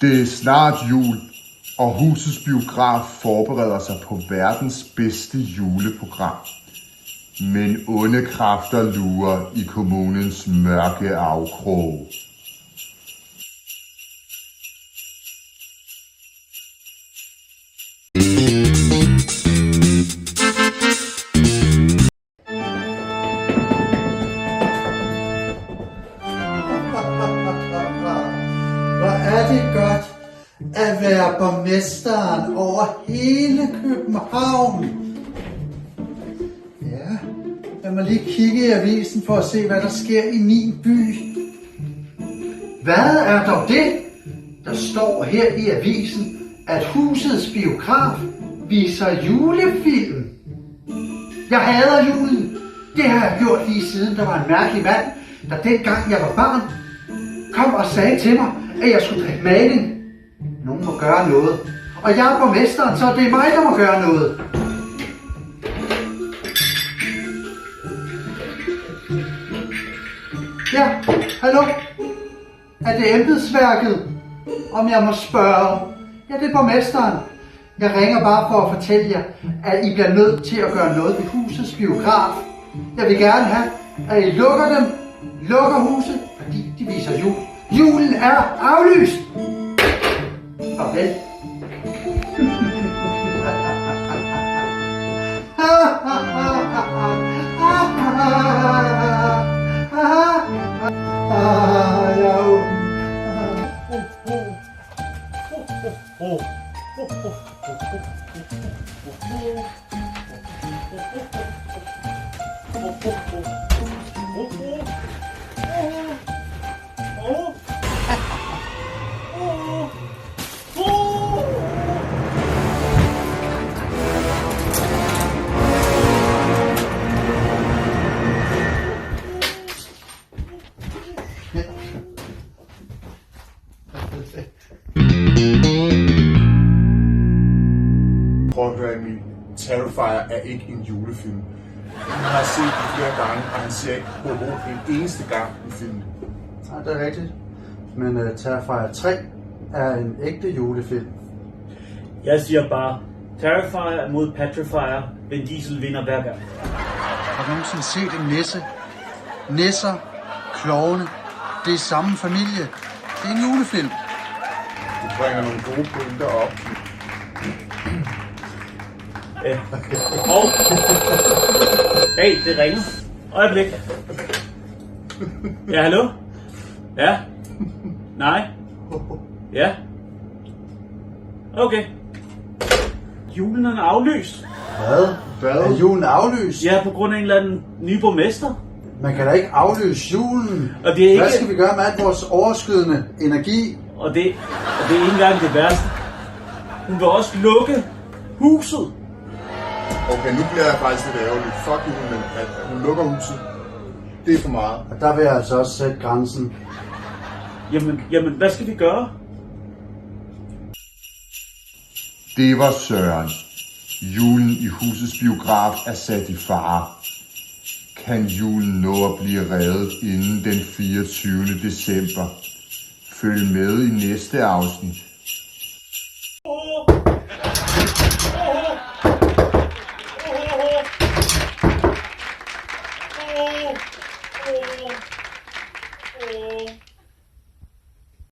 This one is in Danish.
Det er snart jul, og Husets Biograf forbereder sig på verdens bedste juleprogram. Men onde kræfter lurer i kommunens mørke afkrog. Hvor er det godt at være borgmesteren over hele København. Ja, jeg må lige kigge i avisen for at se, hvad der sker i min by. Hvad er dog det? Der står her i avisen, at Husets Biograf viser julefilm. Jeg hader julen. Det har jeg gjort lige siden der var en mærkelig mand, der dengang jeg var barn, kom og sagde til mig, at jeg skulle drikke maling. Nogen må gøre noget. Og jeg er borgmesteren, så det er mig, der må gøre noget. Ja, hallo? Er det embedsværket? Om jeg må spørge? Ja, det er borgmesteren. Jeg ringer bare for at fortælle jer, at I bliver nødt til at gøre noget ved Husets Biograf. Jeg vil gerne have, at I lukker huset, fordi de viser jul. Julen er aflyst! Farvel. Prøv at høre, Emil. Terrifier er ikke en julefilm. Han har set den flere gange, og han ser ikke på en eneste gang i filmen. Ja, det er rigtigt. Men Terrifier 3 er en ægte julefilm. Jeg siger bare, Terrifier mod Petrifier, Vin Diesel vinder hver gang. Har du nogensinde set en nisse? Nisser, klovne, det er samme familie. Det er en julefilm. Du bringer nogle gode pointer op. Og... Hey, det ringer. Øjeblik. Ja, hallo? Ja? Nej? Ja? Okay. Julen er aflyst. Hvad? Er julen aflyst? Ja, på grund af en eller anden ny borgmester. Man kan da ikke aflyse julen. Og det er ikke... Hvad skal vi gøre med al vores overskydende energi? Og det er ikke engang det værste. Hun vil også lukke huset. Okay, nu bliver jeg faktisk lidt ærgerlig. Fuck julen, at hun lukker huset. Det er for meget. Og der vil jeg altså også sætte grænsen. Jamen, hvad skal vi gøre? Det var Søren. Julen i Husets Biograf er sat i fare. Kan julen nå at blive reddet inden den 24. december? Følg med i næste afsnit.